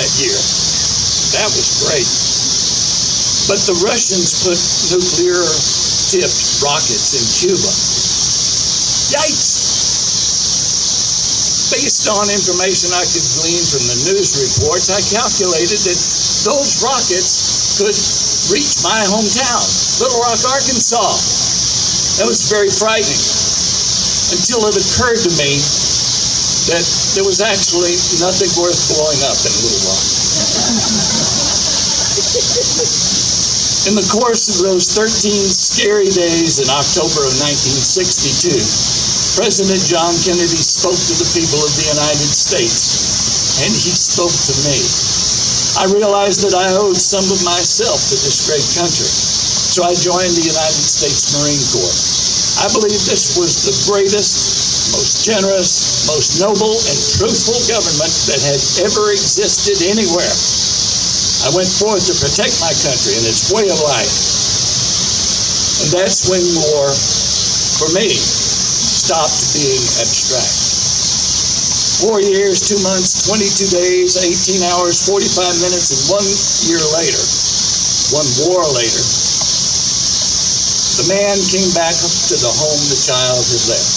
that year. That was great. But the Russians put nuclear-tipped rockets in Cuba. Yikes! Based on information I could glean from the news reports, I calculated that those rockets could reach my hometown, Little Rock, Arkansas. That was very frightening, until it occurred to me that there was actually nothing worth blowing up in Little Rock. In the course of those 13 scary days in October of 1962, President John Kennedy spoke to the people of the United States, and he spoke to me. I realized that I owed some of myself to this great country, so I joined the United States Marine Corps. I believe this was the greatest, most generous, most noble, and truthful government that had ever existed anywhere. I went forth to protect my country and its way of life. And that's when war, for me, stopped being abstract. 4 years, 2 months, 22 days, 18 hours, 45 minutes, and 1 year later, one war later, the man came back to the home the child had left.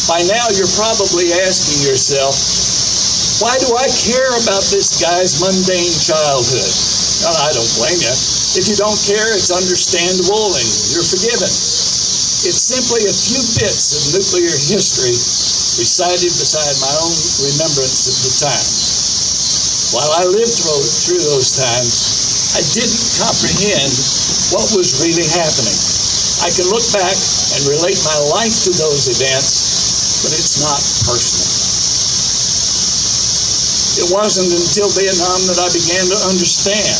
By now, you're probably asking yourself, why do I care about this guy's mundane childhood? Well, I don't blame you. If you don't care, it's understandable and you're forgiven. It's simply a few bits of nuclear history recited beside my own remembrance of the time. While I lived through those times, I didn't comprehend what was really happening. I can look back and relate my life to those events, but it's not personal. It wasn't until Vietnam that I began to understand.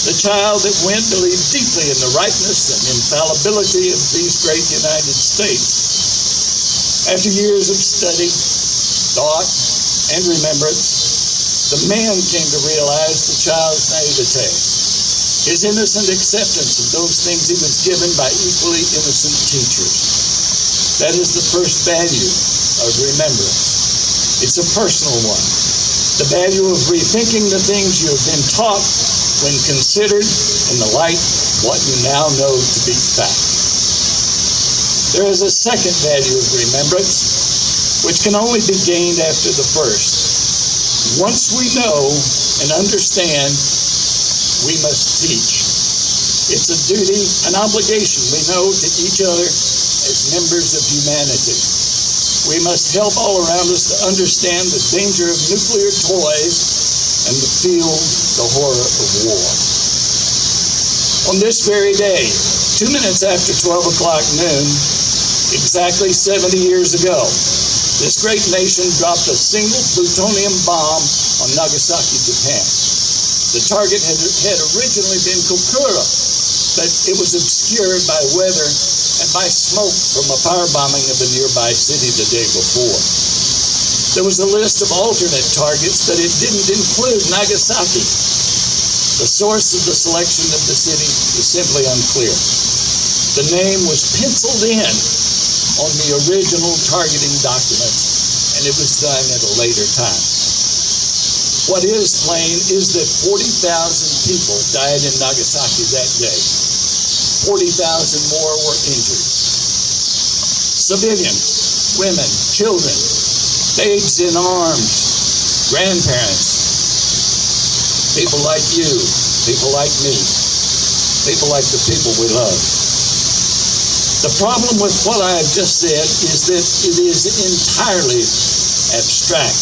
The child that went believed deeply in the rightness and infallibility of these great United States. After years of study, thought, and remembrance, the man came to realize the child's naivete, his innocent acceptance of those things he was given by equally innocent teachers. That is the first value of remembrance. It's a personal one. The value of rethinking the things you have been taught when considered in the light of what you now know to be fact. There is a second value of remembrance, which can only be gained after the first. Once we know and understand, we must teach. It's a duty, an obligation we know to each other as members of humanity. We must help all around us to understand the danger of nuclear toys and to feel the horror of war. On this very day, 2 minutes after 12 o'clock noon, exactly 70 years ago, this great nation dropped a single plutonium bomb on Nagasaki, Japan. The target had originally been Kokura, but it was obscured by weather and by smoke from a firebombing of a nearby city the day before. There was a list of alternate targets, but it didn't include Nagasaki. The source of the selection of the city is simply unclear. The name was penciled in on the original targeting documents, and it was done at a later time. What is plain is that 40,000 people died in Nagasaki that day. 40,000 more were injured. Civilians, women, children, babes in arms, grandparents, people like you, people like me, people like the people we love. The problem with what I have just said is that it is entirely abstract.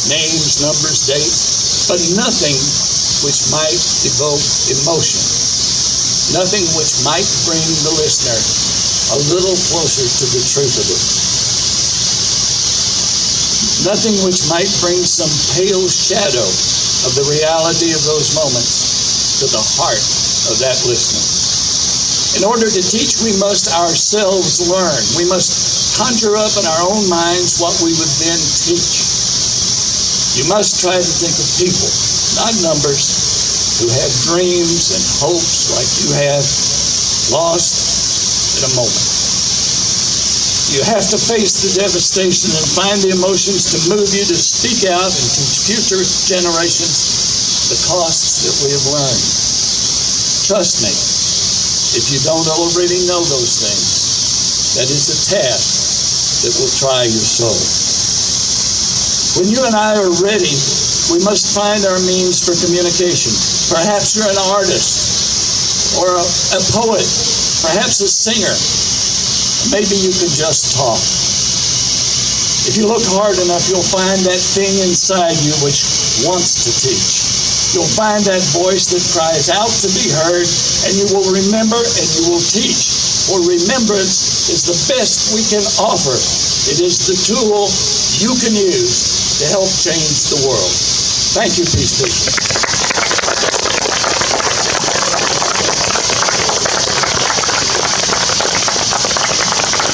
Names, numbers, dates, but nothing which might evoke emotion. Nothing which might bring the listener a little closer to the truth of it. Nothing which might bring some pale shadow of the reality of those moments to the heart of that listener. In order to teach, we must ourselves learn. We must conjure up in our own minds what we would then teach. You must try to think of people, not numbers, who have dreams and hopes like you have, lost in a moment. You have to face the devastation and find the emotions to move you to speak out and teach future generations the costs that we have learned. Trust me, if you don't already know those things, that is a task that will try your soul. When you and I are ready, we must find our means for communication. Perhaps you're an artist or a poet, perhaps a singer. Maybe you can just talk. If you look hard enough, you'll find that thing inside you which wants to teach. You'll find that voice that cries out to be heard, and you will remember and you will teach. For remembrance is the best we can offer. It is the tool you can use to help change the world. Thank you, Peace People.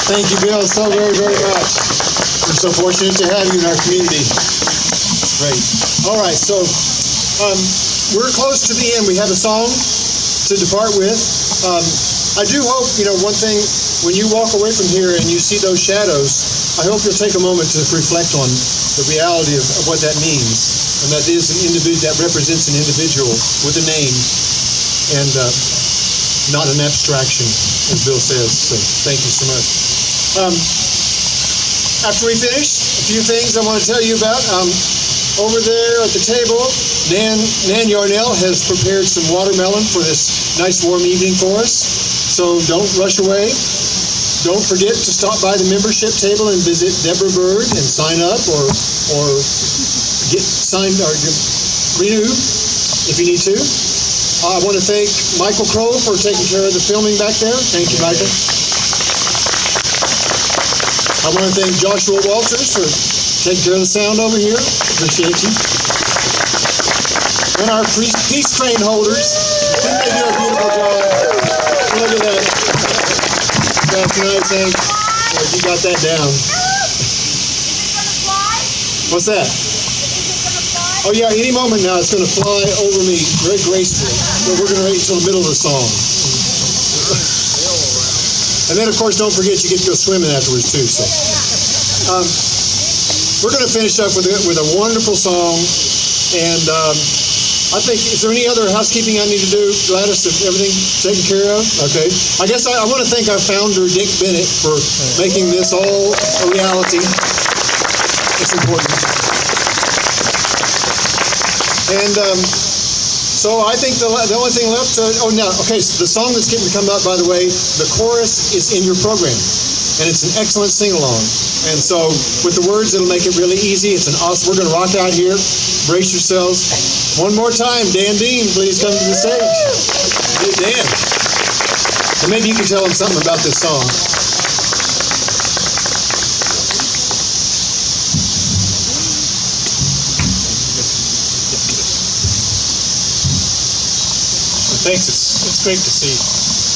Thank you, Bill, so very, very much. We're so fortunate to have you in our community. Great. All right, so we're close to the end. We have a song to depart with. I do hope, one thing, when you walk away from here and you see those shadows, I hope you'll take a moment to reflect on the reality of what that means, and that is an individual that represents an individual with a name, and not an abstraction, as Bill says. So thank you so much. After we finish, a few things I want to tell you about. Over there at the table, Nan Yarnell has prepared some watermelon for this nice warm evening for us. So don't rush away. Don't forget to stop by the membership table and visit Deborah Bird and sign up or get signed or renew if you need to. I want to thank Michael Crow for taking care of the filming back there. Thank you, Michael. I want to thank Joshua Walters for taking care of the sound over here. Appreciate you. And our peace train holders. Didn't they do a beautiful job? Look at that. That's nice, Hank. Boy, you got that down. What's that? Oh yeah, any moment now it's going to fly over me very gracefully. But we're going to wait until the middle of the song. And then, of course, don't forget you get to go swimming afterwards too. So, we're going to finish up with a wonderful song. And I think, is there any other housekeeping I need to do, Gladys? Is everything taken care of? Okay. I guess I want to thank our founder, Dick Bennett, for making this all a reality. It's important. And so I think the only thing left so the song that's getting to come up, by the way, the chorus is in your program, and it's an excellent sing-along. And so with the words, it'll make it really easy. It's an awesome, we're going to rock out here. Brace yourselves. One more time, Dan Dean, please come to the stage. Hey, Dan. And maybe you can tell him something about this song. Thanks. It's great to see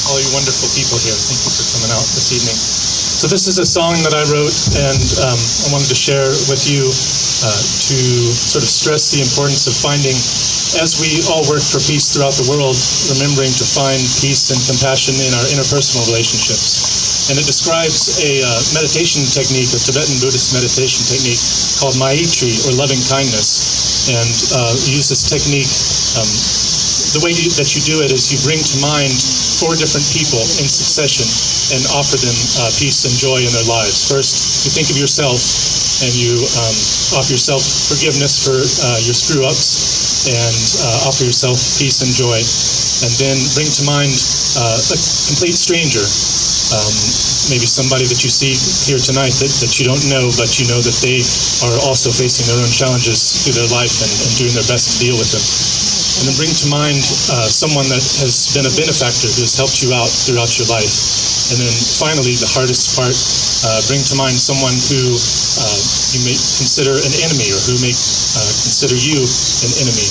all you wonderful people here. Thank you for coming out this evening. So this is a song that I wrote, and I wanted to share with you to sort of stress the importance of finding, as we all work for peace throughout the world, remembering to find peace and compassion in our interpersonal relationships. And it describes a meditation technique, a Tibetan Buddhist meditation technique called Maitri, or loving kindness. And use this technique. The way that you do it is you bring to mind 4 different people in succession and offer them peace and joy in their lives. First, you think of yourself and you offer yourself forgiveness for your screw-ups and offer yourself peace and joy. And then bring to mind a complete stranger, maybe somebody that you see here tonight that you don't know, but you know that they are also facing their own challenges through their life and doing their best to deal with them. And then bring to mind someone that has been a benefactor who has helped you out throughout your life. And then finally, the hardest part, bring to mind someone who you may consider an enemy, or who may consider you an enemy,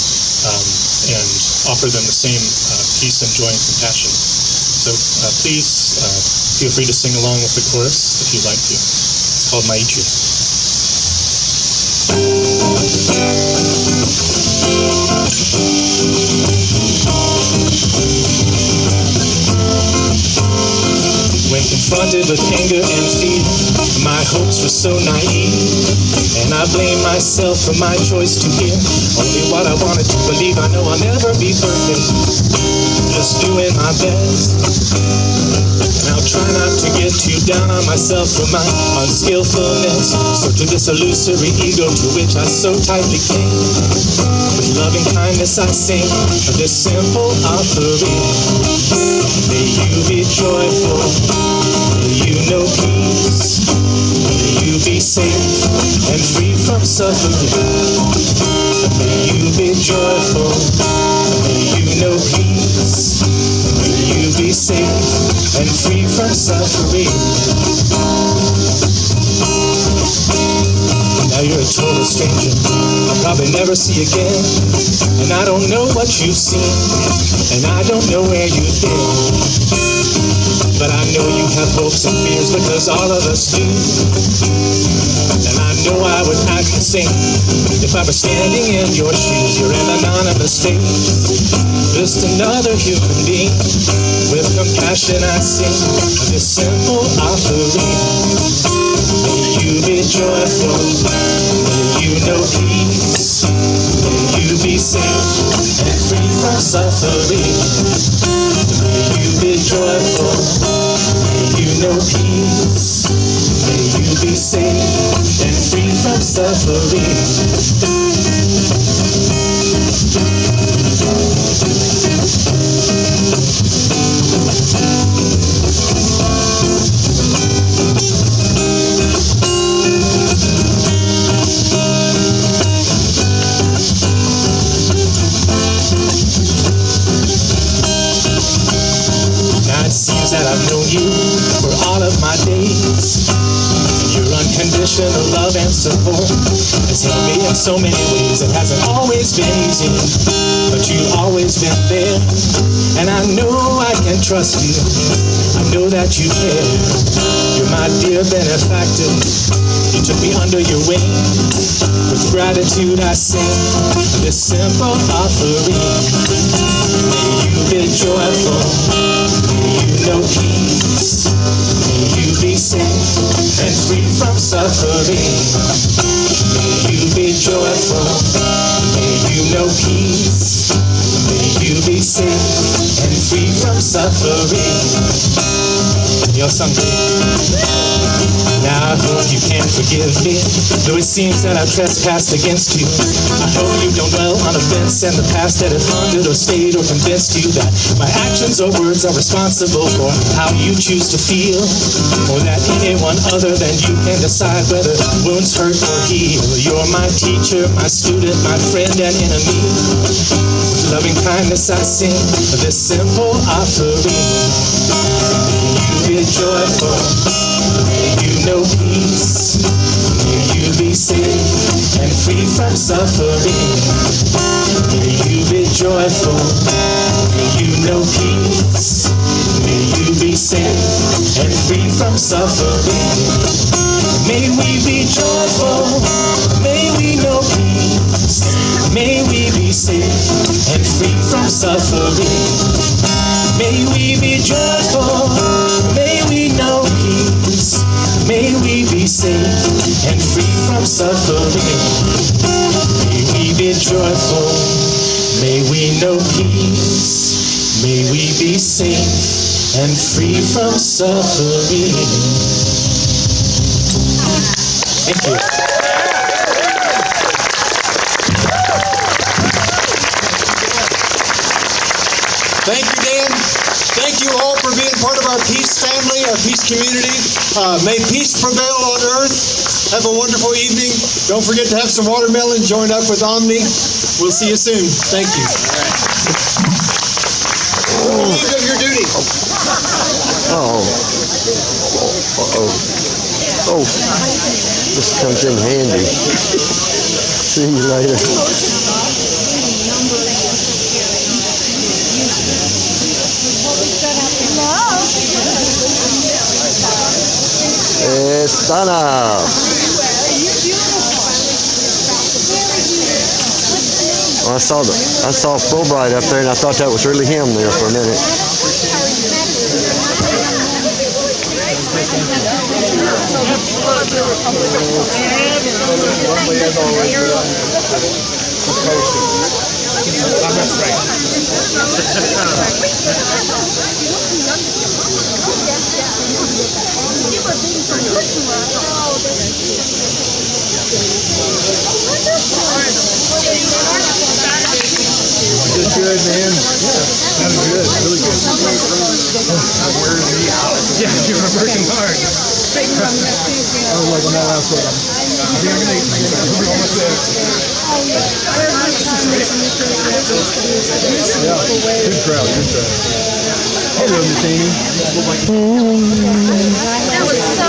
and offer them the same peace and joy and compassion. So please feel free to sing along with the chorus if you'd like to. It's called Maitri. When confronted with anger and fear. My hopes were so naive, and I blame myself for my choice to hear only what I wanted to believe. I know I'll never be perfect, just doing my best. And I'll try not to get too down on myself for my unskillfulness. So to this illusory ego to which I so tightly cling, with loving kindness I sing of this simple offering. May you be joyful, may you know peace, may you be safe and free from suffering. May you be joyful, may you know peace, may you be safe and free from suffering. Now you're a total stranger, I'll probably never see again. And I don't know what you've seen, and I don't know where you've been. But I know you have hopes and fears, because all of us do. And I know I would act the same if I were standing in your shoes. You're an anonymous face, just another human being. With compassion I sing this simple offering. May you be joyful, may you know peace, may you be safe and free from suffering. May you be joyful, may you know peace, may you be safe and free from suffering. That I've known you for all of my days. Your unconditional love and support has helped me in so many ways. It hasn't always been easy, but you've always been there. And I know I can trust you, I know that you care. You're my dear benefactor, you took me under your wing. With gratitude I sing this simple offering. May you be joyful, may you know peace, may you be safe and free from suffering. May you be joyful, may you know peace, may you be safe and free from suffering. You're someday. Now I hope you can forgive me, though it seems that I've trespassed against you. I hope you don't dwell on events and the past that have haunted or stayed or convinced you that my actions or words are responsible for how you choose to feel, or that anyone other than you can decide whether wounds hurt or heal. You're my teacher, my student, my friend and enemy. With loving kindness I sing this simple offering. May you be joyful, may you know peace, may you be safe and free from suffering. May you be joyful, may you know peace, may you be safe and free from suffering. May we be joyful, may we know peace, may we be safe and free from suffering. May we be joyful, may we know peace, may we be safe and free from suffering. May we be joyful, may we know peace, may we be safe and free from suffering. Thank you. Thank you, Dan. Thank you all for being part of our peace family, our peace community. May peace prevail on earth. Have a wonderful evening. Don't forget to have some watermelon. Join up with Omni. We'll see you soon. Thank you. Relieved of your duty. Oh, this comes in handy. See you later. It's Donna. Well, I saw Fulbright up there, and I thought that was really him there for a minute. Good, man. That was good. Really good. Yeah, you were working hard. I was like on that last one. We're almost there. Yeah. Good crowd. Good crowd. Hello, Miss Amy. That was so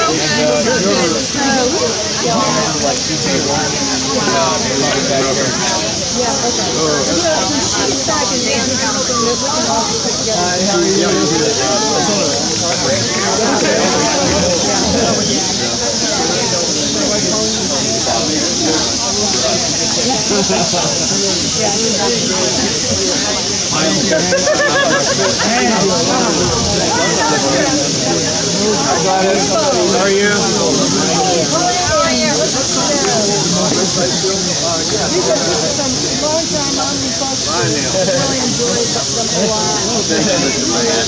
How are you?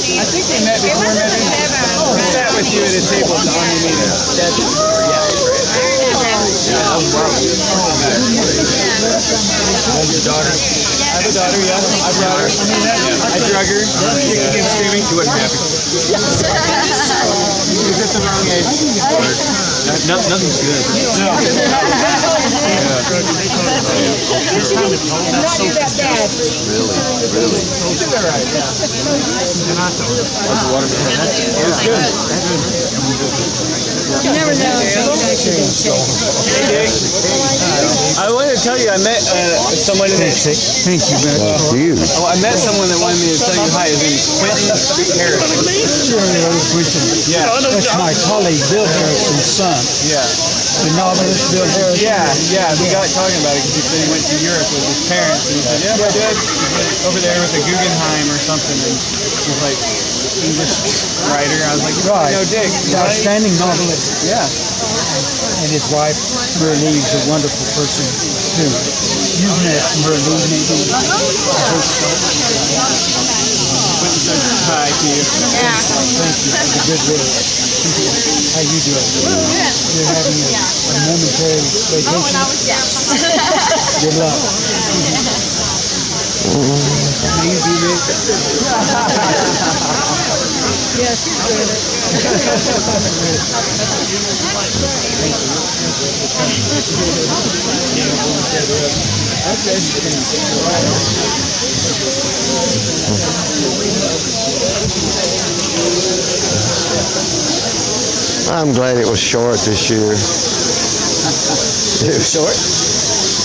I think we met before, maybe. We sat with you at a table at the Army meeting. Your daughter? I have a daughter, yeah. I brought her. I drug her. Kicking and screaming. She wasn't happy. She was at the wrong age. Nothing's good. No. Really. She did all right, yeah. What's the water? It was good. You never know. I wanted to tell you, I met someone in Thank you, man. Huge. Oh, I met someone that wanted me to tell you hi. His name is Quentin Harris. Yeah. That's my colleague, Bill Harrison's son. Yeah. The novelist, Bill Harrison. Yeah. We got talking about it because he said he went to Europe with his parents. And he said, yeah, my dad was over there with a Guggenheim or something. And he was like, English writer. I was like, Right. no dig. Outstanding novelist. Yeah. And his wife, Merlene's a wonderful person, too. You've met Merlene, maybe? Quentin said hi to you. Yeah. Thank you for the good work. How you doing? You're having a momentary vacation? Good luck. Easy, Rick. I'm glad it was short this year. Short?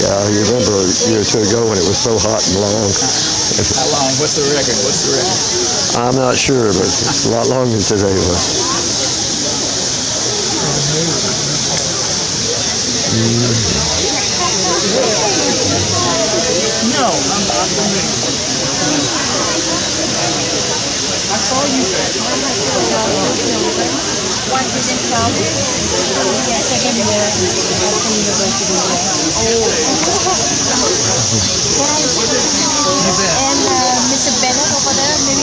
Yeah, you remember a year or two ago when it was so hot and long. How long? What's the record? I'm not sure, but it's a lot longer than today was. No. One is in 12. Yeah, second year from university. Oh.